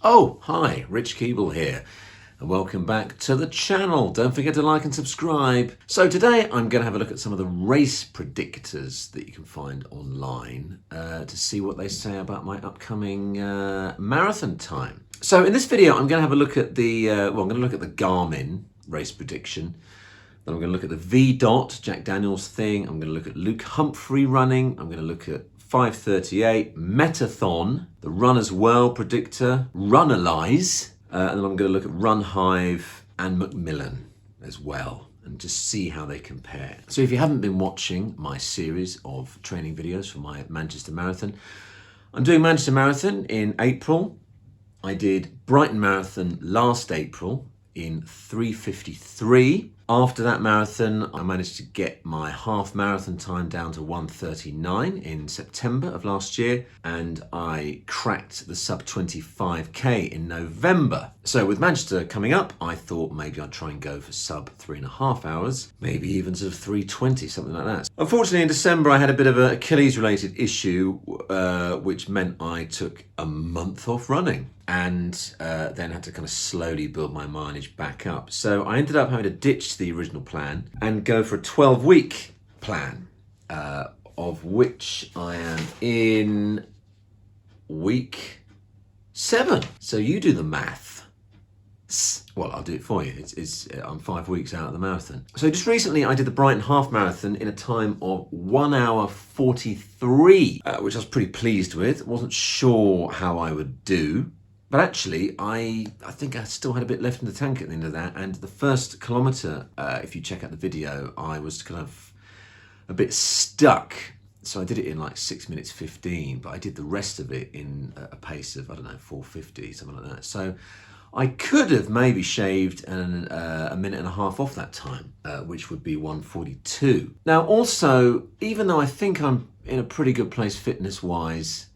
Oh, hi, Rich Keeble here, and welcome back to the channel. Don't forget to like and subscribe. So today I'm going to have a look at some of the race predictors that you can find online to see what they say about my upcoming marathon time. So in this video, I'm going to have a look at the, I'm going to look at the Garmin race prediction. Then I'm going to look at the VDOT, Jack Daniels thing. I'm going to look at Luke Humphrey running. I'm going to look at 5:38, Metathon, the Run as Well Predictor, Runalyze, and then I'm going to look at Hive and McMillan as well, and just see how they compare. So if you haven't been watching my series of training videos for my Manchester Marathon, I'm doing Manchester Marathon in April. I did Brighton Marathon last April in 3:53. After that marathon, I managed to get my half marathon time down to 1:39 in September of last year, and I cracked the sub 25k in November. So with Manchester coming up, I thought maybe I'd try and go for sub 3.5 hours, maybe even sort of 3:20, something like that. Unfortunately, in December, I had a bit of an Achilles-related issue, which meant I took a month off running, and then had to kind of slowly build my mileage back up. So I ended up having to ditch the original plan and go for a 12-week plan, of which I am in week 7. So you do the math. Well, I'll do it for you. I'm 5 weeks out of the marathon. So just recently I did the Brighton half marathon in a time of 1 hour 43, which I was pretty pleased with. Wasn't sure how I would do. But actually, I think I still had a bit left in the tank at the end of that. And the first kilometre, if you check out the video, I was kind of a bit stuck. So I did it in like 6 minutes 15, but I did the rest of it in a pace of, I don't know, 4:50, something like that. So I could have maybe shaved a minute and a half off that time, which would be 1:42. Now also, even though I think I'm in a pretty good place fitness-wise,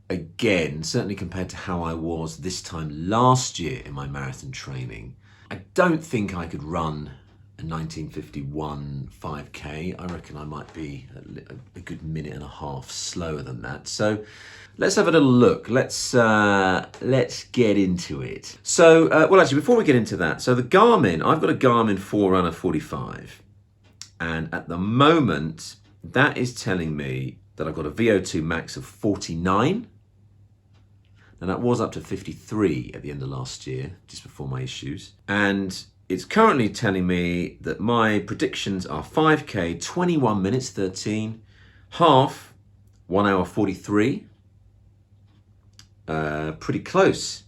again, certainly compared to how I was this time last year in my marathon training, I don't think I could run a 19:51 5k. I reckon I might be a good minute and a half slower than that. So let's have a little look. Let's get into it. So, well, actually, before we get into that, so the Garmin, I've got a Garmin Forerunner 45, and at the moment, that is telling me that I've got a VO2 max of 49. And that was up to 53 at the end of last year, just before my issues. And it's currently telling me that my predictions are 5k, 21 minutes 13, half, 1 hour 43. Pretty close.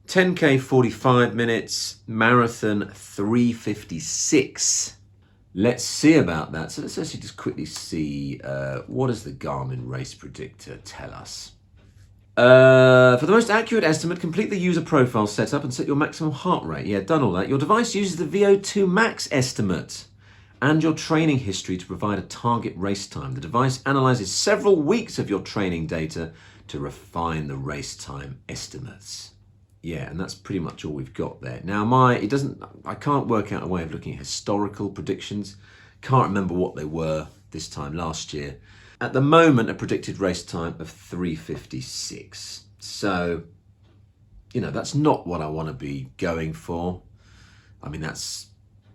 10k, 45 minutes, marathon 3:56. Let's see about that. So let's actually just quickly see, what does the Garmin race predictor tell us? For the most accurate estimate, complete the user profile setup and set your maximum heart rate. Yeah, done all that. Your device uses the VO2 max estimate and your training history to provide a target race time. The device analyzes several weeks of your training data to refine the race time estimates. Yeah, and that's pretty much all we've got there. Now, I can't work out a way of looking at historical predictions. Can't remember what they were this time last year. At the moment, a predicted race time of 3:56. So, you know, that's not what I want to be going for. I mean, that's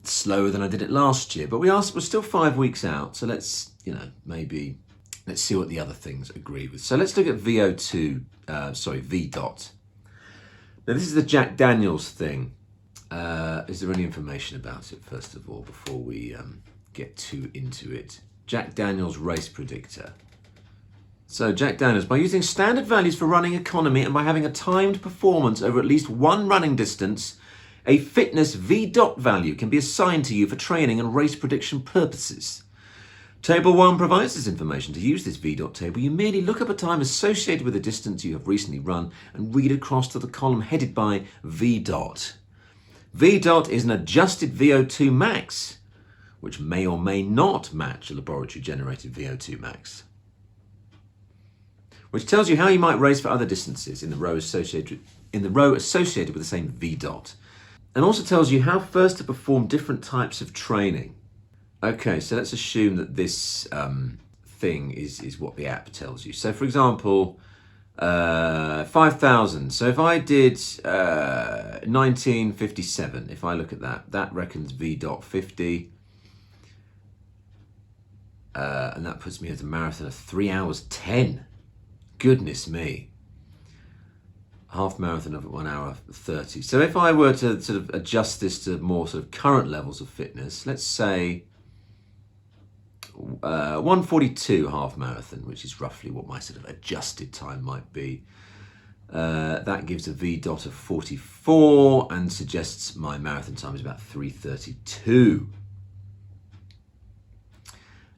slower than I did it last year, but we're still 5 weeks out. So let's see what the other things agree with. So let's look at VDOT. Now, this is the Jack Daniels thing. Is there any information about it, first of all, before we get too into it? Jack Daniels race predictor. So Jack Daniels, by using standard values for running economy and by having a timed performance over at least one running distance, a fitness VDOT value can be assigned to you for training and race prediction purposes. Table 1 provides this information. To use this VDOT table, you merely look up a time associated with the distance you have recently run and read across to the column headed by VDOT. VDOT is an adjusted VO2 max, which may or may not match a laboratory-generated VO2 max, which tells you how you might race for other distances in the row associated with the same VDOT, and also tells you how first to perform different types of training. Okay, so let's assume that this thing is what the app tells you. So, for example, 5,000. So if I did 1957, if I look at that, that reckons VDOT 50. And that puts me at a marathon of 3 hours 10. Goodness me. Half marathon of 1 hour 30. So if I were to sort of adjust this to more sort of current levels of fitness, let's say 142 half marathon, which is roughly what my sort of adjusted time might be. That gives a VDOT of 44 and suggests my marathon time is about 3:32.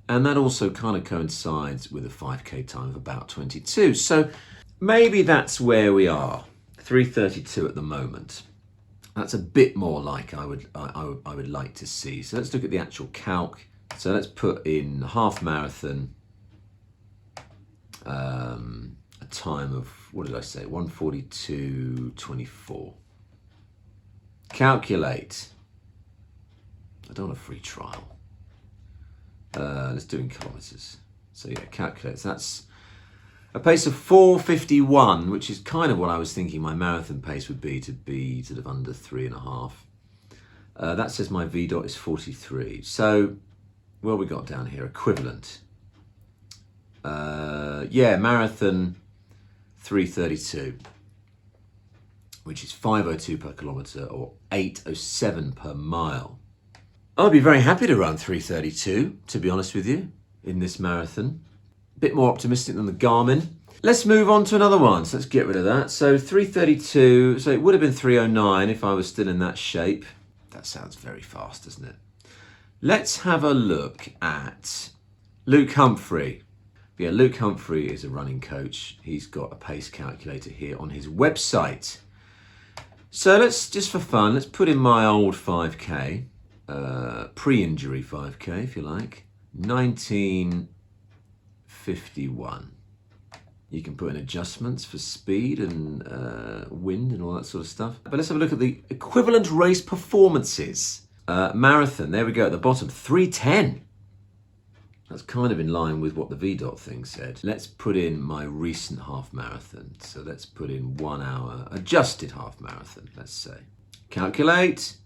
And that also kind of coincides with a 5K time of about 22. So maybe that's where we are, 3:32 at the moment. That's a bit more like I would like to see. So let's look at the actual calc. So let's put in half marathon, a time of, what did I say, 1:42.24. Calculate. I don't want a free trial. Let's do it in kilometers. So yeah, calculate. So that's a pace of 4:51, which is kind of what I was thinking my marathon pace would be, to be sort of under 3.5. That says my VDOT is 43. So what have we got down here? Equivalent. Yeah, marathon 3:32, which is 5:02 per kilometer or 8:07 per mile. I'd be very happy to run 3:32, to be honest with you, in this marathon. A bit more optimistic than the Garmin. Let's move on to another one. So let's get rid of that. So 3:32, so it would have been 3:09 if I was still in that shape. That sounds very fast, doesn't it? Let's have a look at Luke Humphrey. Yeah, Luke Humphrey is a running coach. He's got a pace calculator here on his website. So let's, just for fun, let's put in my old 5K. Pre-injury 5K, if you like, 1951. You can put in adjustments for speed and wind and all that sort of stuff. But let's have a look at the equivalent race performances. Marathon, there we go at the bottom, 3:10. That's kind of in line with what the VDOT thing said. Let's put in my recent half marathon. So let's put in 1 hour, adjusted half marathon, let's say. Calculate.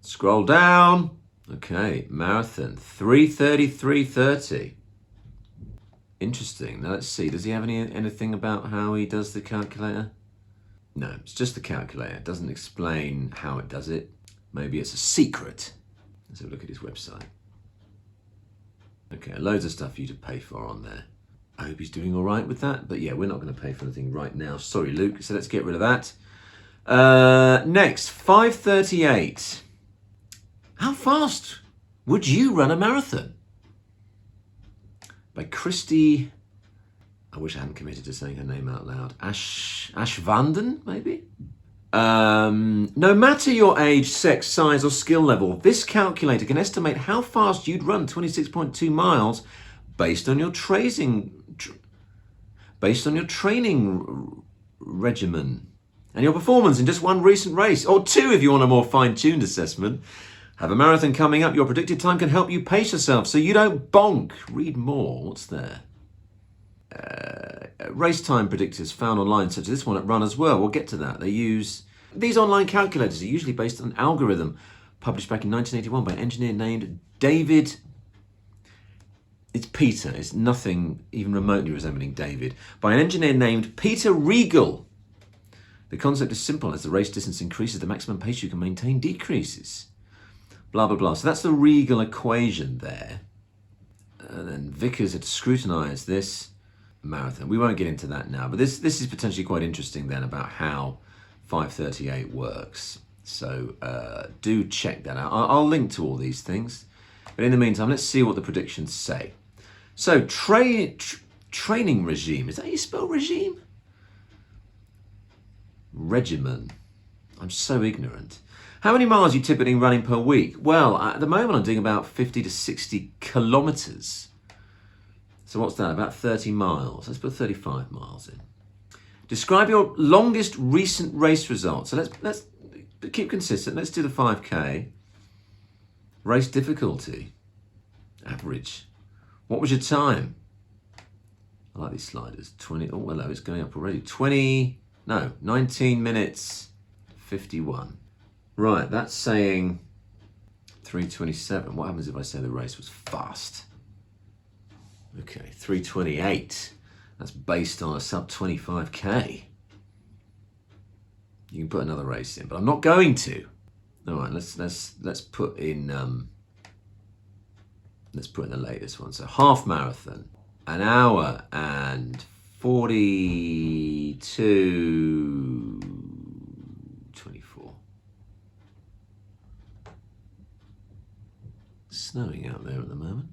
Scroll down. Okay, marathon, 3:33.30. Interesting. Now let's see, does he have anything about how he does the calculator? No, it's just the calculator. It doesn't explain how it does it. Maybe it's a secret. Let's have a look at his website. Okay, loads of stuff for you to pay for on there. I hope he's doing all right with that. But yeah, we're not going to pay for anything right now. Sorry, Luke. So let's get rid of that. Next, 5:38. How fast would you run a marathon? By Christy, I wish I hadn't committed to saying her name out loud. Ashvanden, maybe? No matter your age, sex, size, or skill level, this calculator can estimate how fast you'd run 26.2 miles based on your training regimen and your performance in just one recent race, or two if you want a more fine-tuned assessment. Have a marathon coming up, your predicted time can help you pace yourself so you don't bonk. Read more. What's there? Race time predictors found online, such as this one at Run as well. We'll get to that. They use these online calculators are usually based on an algorithm published back in 1981 by an engineer named David. It's Peter. It's nothing even remotely resembling David. By an engineer named Peter Regal. The concept is simple. As the race distance increases, the maximum pace you can maintain decreases. Blah, blah, blah. So that's the Regal equation there. And then Vickers had scrutinized this marathon. We won't get into that now, but this is potentially quite interesting then about how 5:38 works. So do check that out. I'll link to all these things. But in the meantime, let's see what the predictions say. So training regime. Is that how you spell regime? Regimen. I'm so ignorant. How many miles are you typically running per week? Well, at the moment I'm doing about 50 to 60 kilometers. So what's that? About 30 miles. Let's put 35 miles in. Describe your longest recent race result. So let's keep consistent. Let's do the 5K. Race difficulty. Average. What was your time? I like these sliders. 20, oh hello, it's going up already. 19 minutes 51. Right, that's saying 3:27. What happens if I say the race was fast? Okay, 3:28. That's based on a sub 25k. You can put another race in, but I'm not going to. All right, let's put in the latest one. So half marathon, an hour and 42:24. Snowing out there at the moment.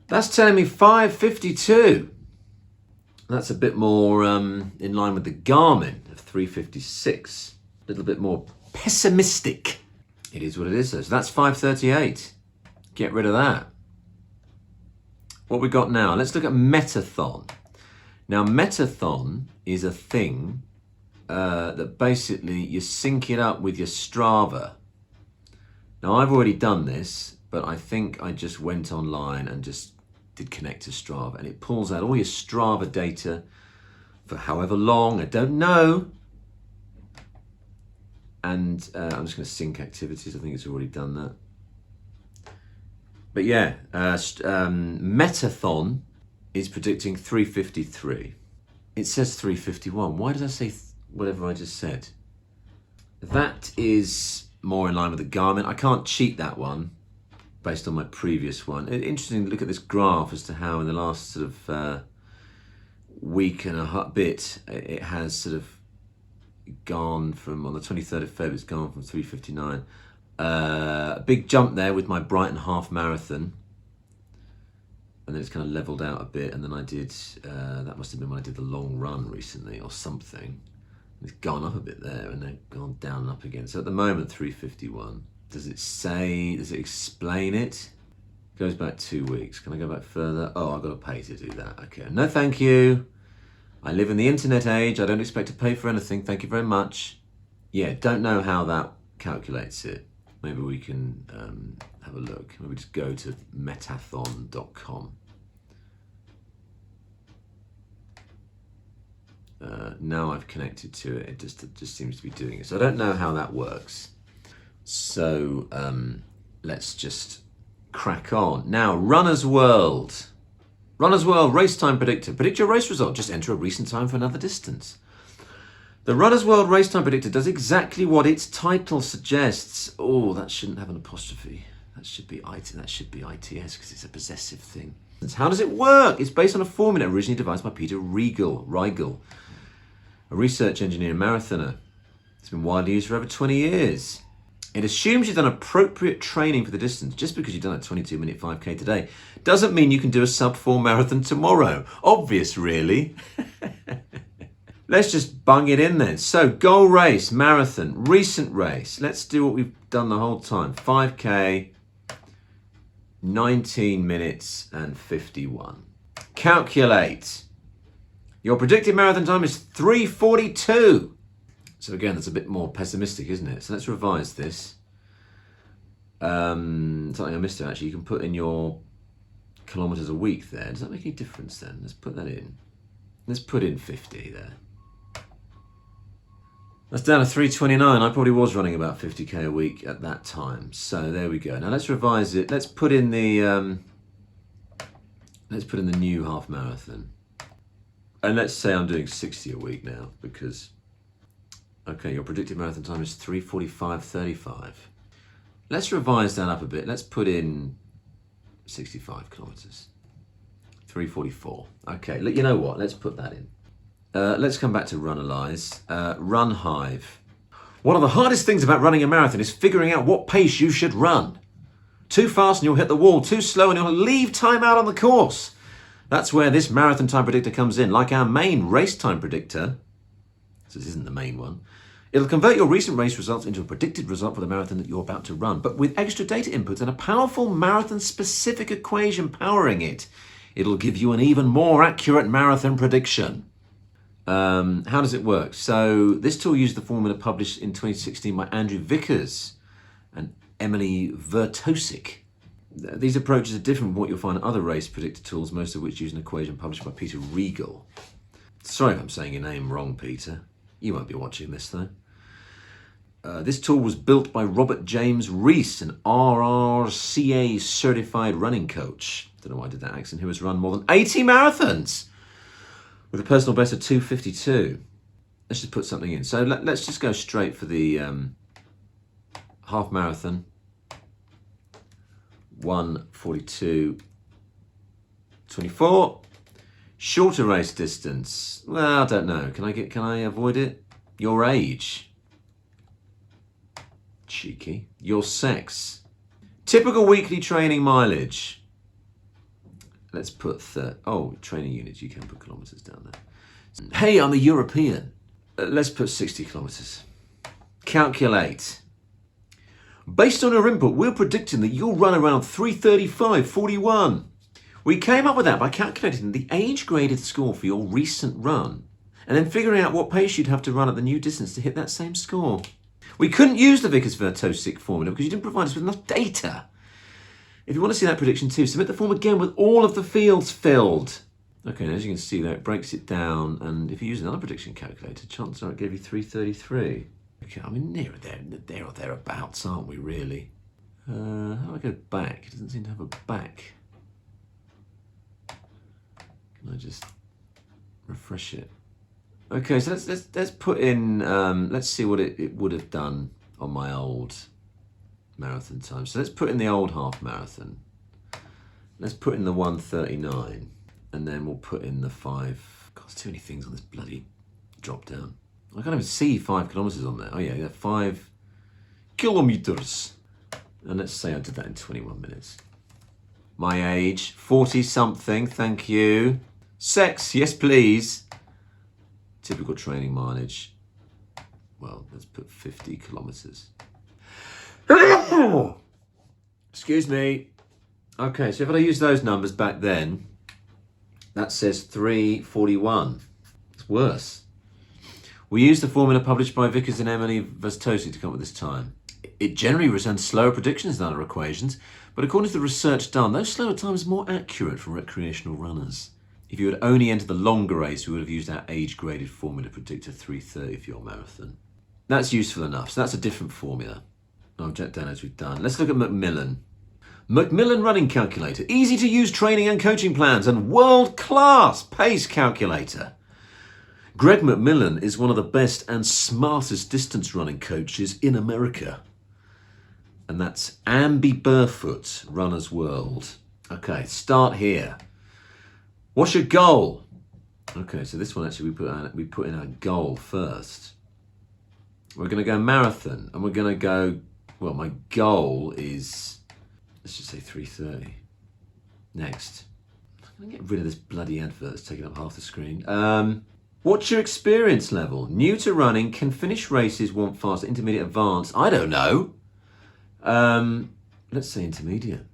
That's telling me 5:52. That's a bit more in line with the Garmin of 3:56. A little bit more pessimistic. It is what it is though. So that's 5:38. Get rid of that. What we got now? Let's look at Metathon. Now Metathon is a thing that basically you sync it up with your Strava. Now I've already done this, but I think I just went online and just did connect to Strava, and it pulls out all your Strava data for however long, I don't know. And I'm just going to sync activities. I think it's already done that. But yeah, Metathon is predicting 3:53. It says 3:51. Why did I say whatever I just said? That is more in line with the Garmin. I can't cheat that one based on my previous one. Interesting to look at this graph as to how in the last sort of week and a bit, it has sort of gone from, on the 23rd of February, it's gone from 3:59. A big jump there with my Brighton half marathon. And then it's kind of leveled out a bit. And then I did, that must have been when I did the long run recently or something. It's gone up a bit there and then gone down and up again. So at the moment, 3:51. Does it say, does it explain it? Goes back 2 weeks. Can I go back further? Oh, I've got to pay to do that. Okay, no thank you. I live in the internet age. I don't expect to pay for anything. Thank you very much. Yeah, don't know how that calculates it. Maybe we can have a look. Maybe just go to metathon.com. Now I've connected to it. It just seems to be doing it. So I don't know how that works. So let's just crack on. Now, Runner's World. Runner's World, race time predictor. Predict your race result. Just enter a recent time for another distance. The Runner's World race time predictor does exactly what its title suggests. Oh, that shouldn't have an apostrophe. That should be IT. That should be ITS because it's a possessive thing. How does it work? It's based on a formula originally devised by Peter Rigel, a research engineer and marathoner. It's been widely used for over 20 years. It assumes you've done appropriate training for the distance. Just because you've done a 22-minute 5K today doesn't mean you can do a sub-4 marathon tomorrow. Obvious, really. Let's just bung it in then. So, goal race, marathon, recent race. Let's do what we've done the whole time. 5K, 19 minutes and 51. Calculate. Your predicted marathon time is 3:42. So again, that's a bit more pessimistic, isn't it? So let's revise this. Something I missed there, actually. You can put in your kilometers a week there. Does that make any difference then? Let's put that in. Let's put in 50 there. That's down to 3:29. I probably was running about 50k a week at that time. So there we go. Now let's revise it. Let's put in the new half marathon. And let's say I'm doing 60 a week now because, okay, your predicted marathon time is 3:45:35. Let's revise that up a bit. Let's put in 65 kilometers. 3:44. Okay, look, you know what? Let's put that in. Let's come back to Runalyze. Run Hive. One of the hardest things about running a marathon is figuring out what pace you should run. Too fast and you'll hit the wall. Too slow and you'll leave time out on the course. That's where this marathon time predictor comes in, like our main race time predictor. So this isn't the main one. It'll convert your recent race results into a predicted result for the marathon that you're about to run, but with extra data inputs and a powerful marathon-specific equation powering it. It'll give you an even more accurate marathon prediction. How does it work? So this tool used the formula published in 2016 by Andrew Vickers and Emily Vertosick. These approaches are different from what you'll find in other race predictor tools, most of which use an equation published by Peter Regal. Sorry if I'm saying your name wrong, Peter. You won't be watching this, though. This tool was built by Robert James Rees, an RRCA certified running coach. Don't know why I did that accent. Who has run more than 80 marathons with a personal best of 2:52. Let's just put something in. So let's just go straight for the half marathon. 1:42.24. Shorter race distance. Well, I don't know. Can I avoid it? Your age. Cheeky. Your sex. Typical weekly training mileage. Let's put training units. You can put kilometers down there. Hey, I'm a European. Let's put 60 kilometers. Calculate. Based on our input, we're predicting that you'll run around 3:35.41. We came up with that by calculating the age-graded score for your recent run and then figuring out what pace you'd have to run at the new distance to hit that same score. We couldn't use the Vickers-Vertosic formula because you didn't provide us with enough data. If you want to see that prediction too, submit the form again with all of the fields filled. Okay, now as you can see there, it breaks it down, and if you use another prediction calculator, chances are it gave you 3:33. Okay, I mean, near there or thereabouts, aren't we, really? How do I go back? It doesn't seem to have a back. Can I just refresh it? Okay, so let's put in, let's see what it would have done on my old marathon time. So let's put in the old half marathon. Let's put in the 1:39, and then we'll put in the 5. God, there's too many things on this bloody drop down. I can't even see 5 kilometers on there. Oh yeah, 5 kilometers. And let's say I did that in 21 minutes. My age, 40 something, thank you. Sex, yes please. Typical training mileage. Well, let's put 50 kilometers. Excuse me. Okay, so if I use those numbers back then, that says 3:41. It's worse. We used the formula published by Vickers and Emily Vertosic to come up with this time. It generally returns slower predictions than other equations, but according to the research done, those slower times are more accurate for recreational runners. If you had only entered the longer race, we would have used our age-graded formula predictor 3:30 for your marathon. That's useful enough, so that's a different formula. I'll jot down as we've done. Let's look at McMillan. McMillan running calculator, easy to use training and coaching plans, and world-class pace calculator. Greg McMillan is one of the best and smartest distance running coaches in America. And that's Ambi Barefoot, Runner's World. Okay, start here. What's your goal? Okay, so this one actually we put in our goal first. We're going to go marathon, and we're going to go, well, my goal is, let's just say 3:30. Next. I'm going to get rid of this bloody advert that's taking up half the screen. What's your experience level? New to running, can finish races, want fast, intermediate, advanced. I don't know. Let's say intermediate.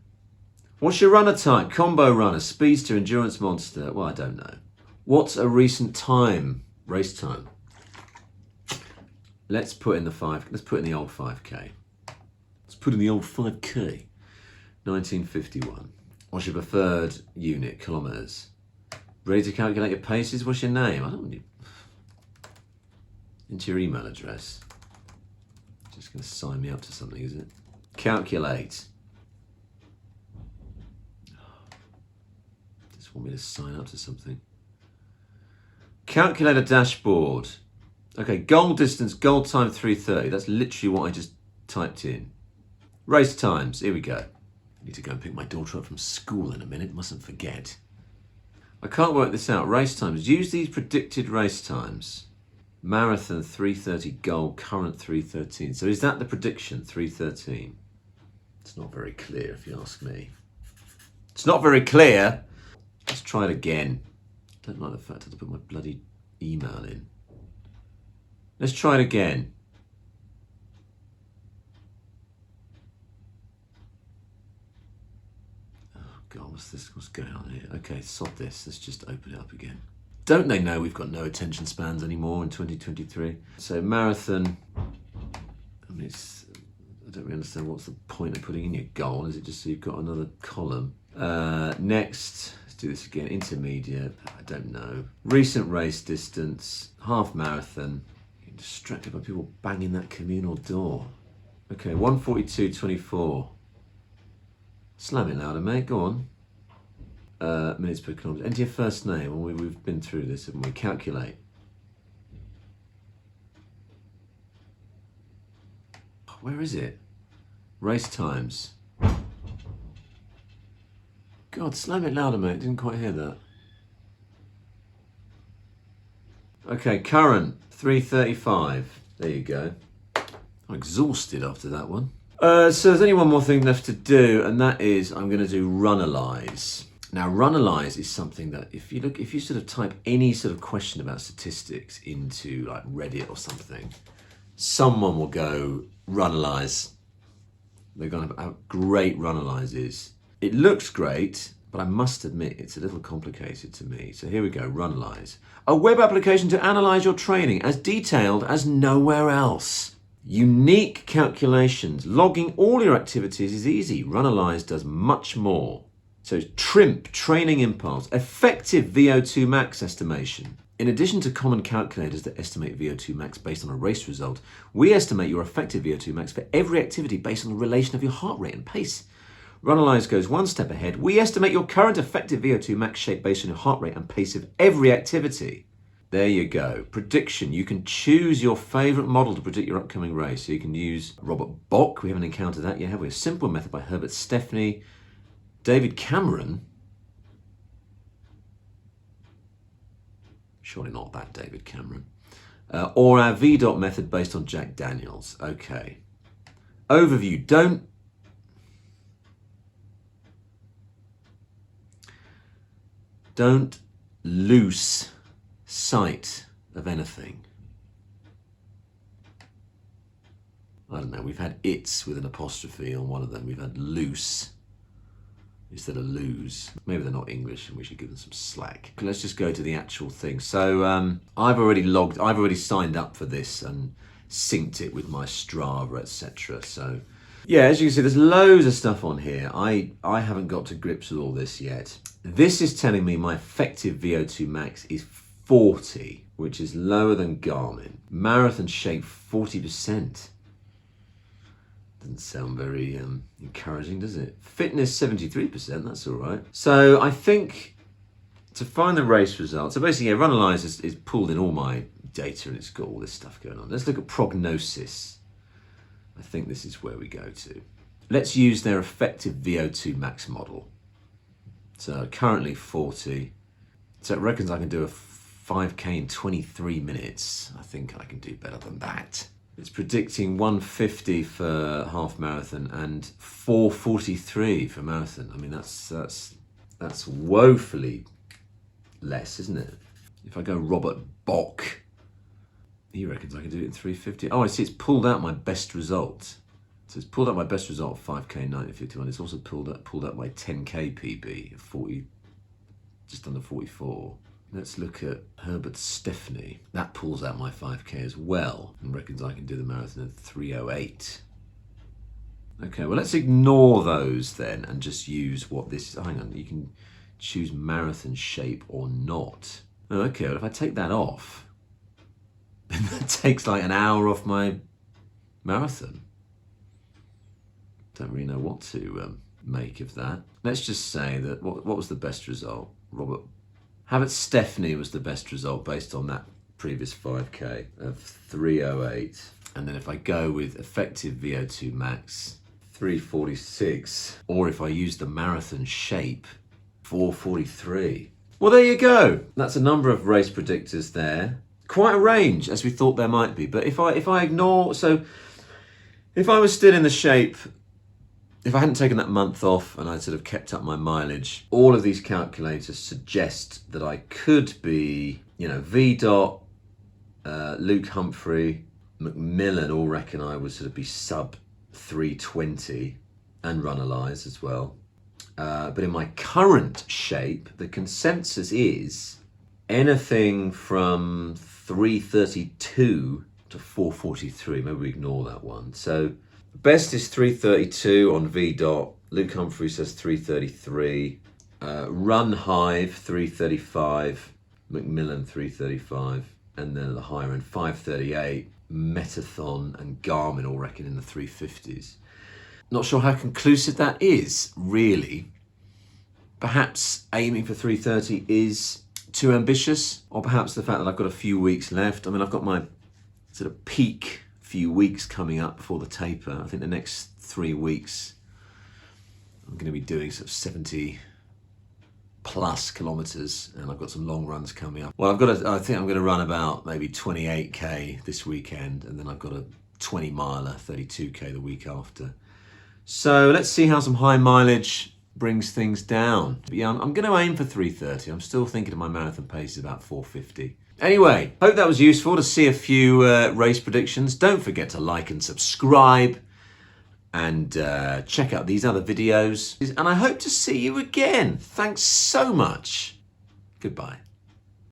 What's your runner type? Combo runner, speedster, endurance monster. Well, I don't know. What's a recent time? Race time. Let's put in the 5. Let's put in the old 5K. Let's put in the old 5K. 1951. What's your preferred unit? Kilometers. Ready to calculate your paces? What's your name? I don't want you. Into your email address. Just going to sign me up to something, is it? Calculate. Just want me to sign up to something. Calculate a dashboard. Okay, goal distance, goal time 3:30. That's literally what I just typed in. Race times. Here we go. I need to go and pick my daughter up from school in a minute. Mustn't forget. I can't work this out. Race times. Use these predicted race times. Marathon 3:30 goal, current 3:13. So is that the prediction, 3:13? It's not very clear if you ask me. It's not very clear. Let's try it again. I don't like the fact I had to put my bloody email in. Let's try it again. God, what's going on here? Okay, sod this. Let's just open it up again. Don't they know we've got no attention spans anymore in 2023? So marathon, I mean, it's don't really understand what's the point of putting in your goal. Is it just so you've got another column? Next, let's do this again. Intermediate, I don't know. Recent race distance, half marathon. You're distracted by people banging that communal door. Okay, 1:42:24. Slam it louder, mate. Go on. Minutes per kilometre. Enter your first name. Well, we've been through this, haven't we? Calculate. Where is it? Race times. God, slam it louder, mate. Didn't quite hear that. Okay, current 3:35. There you go. I'm exhausted after that one. So there's only one more thing left to do, and that is I'm going to do Runalyze. Now, Runalyze is something that if you sort of type any sort of question about statistics into like Reddit or something, someone will go Runalyze. They're going to have great Runalyzes. It looks great, but I must admit it's a little complicated to me. So here we go, Runalyze. A web application to analyze your training as detailed as nowhere else. Unique calculations. Logging all your activities is easy. Runalyze does much more. So TRIMP, training impulse, effective VO2 max estimation. In addition to common calculators that estimate VO2 max based on a race result, we estimate your effective VO2 max for every activity based on the relation of your heart rate and pace. Runalyze goes one step ahead. We estimate your current effective VO2 max shape based on your heart rate and pace of every activity. There you go. Prediction. You can choose your favorite model to predict your upcoming race. So you can use Robert Bock. We haven't encountered that yet, have we? A simple method by Herbert Stepney. David Cameron. Surely not that David Cameron. Or our VDOT method based on Jack Daniels. Okay. Overview. Don't lose sight of anything. I don't know, we've had it's with an apostrophe on one of them. We've had loose instead of lose. Maybe they're not English and we should give them some slack. Let's just go to the actual thing. So I've already signed up for this and synced it with my Strava, etc. So yeah, as you can see, there's loads of stuff on here. I haven't got to grips with all this yet. This is telling me my effective VO2 max is 40, which is lower than Garmin. Marathon shape 40%. Doesn't sound very encouraging, does it? Fitness 73%, that's all right. So I think to find the race results, so basically, yeah, Runalyze is pulled in all my data and it's got all this stuff going on. Let's look at prognosis. I think this is where we go to. Let's use their effective VO2 max model. So currently 40. So it reckons I can do a 5K in 23 minutes. I think I can do better than that. It's predicting 150 for half marathon and 443 for marathon. I mean, that's woefully less, isn't it? If I go Robert Bock, he reckons I can do it in 350. Oh, I see, it's pulled out my best result. So it's pulled out my best result of 5K 1951. It's also pulled out my 10K PB of 40, just under 44. Let's look at Herbert Stepney. That pulls out my 5K as well and reckons I can do the marathon in 3:08. Okay, well, let's ignore those then and just use what this is. Hang on, you can choose marathon shape or not. Oh, okay, well, if I take that off, then that takes like an hour off my marathon. Don't really know what to make of that. Let's just say that, what was the best result? Herbert Stepney was the best result based on that previous 5K of 3:08. And then if I go with effective VO2 max, 3:46, or if I use the marathon shape, 4:43. Well, there you go. That's a number of race predictors there. Quite a range, as we thought there might be. But if I ignore, so if I was still in the shape, if I hadn't taken that month off and I'd sort of kept up my mileage, all of these calculators suggest that I could be, VDOT, Luke Humphrey, McMillan all reckon I would sort of be sub 320 and Runalyze as well. But in my current shape, the consensus is anything from 332 to 443. Maybe we ignore that one. So Best is 3:32 on VDOT. Luke Humphrey says 3:33. Run Hive 3:35. McMillan 3:35. And then at the higher end 5:38. Metathon and Garmin all reckon in the 3:50s. Not sure how conclusive that is, really. Perhaps aiming for 3:30 is too ambitious, or perhaps the fact that I've got a few weeks left. I mean, I've got my sort of peak few weeks coming up before the taper. I think the next 3 weeks I'm going to be doing sort of 70 plus kilometers, and I've got some long runs coming up. Well, I think I'm going to run about maybe 28k this weekend, and then I've got a 20 miler, 32k the week after. So let's see how some high mileage brings things down. But yeah, I'm going to aim for 3:30. I'm still thinking of my marathon pace is about 4:50. Anyway, hope that was useful to see a few race predictions. Don't forget to like and subscribe, and check out these other videos. And I hope to see you again. Thanks so much. Goodbye.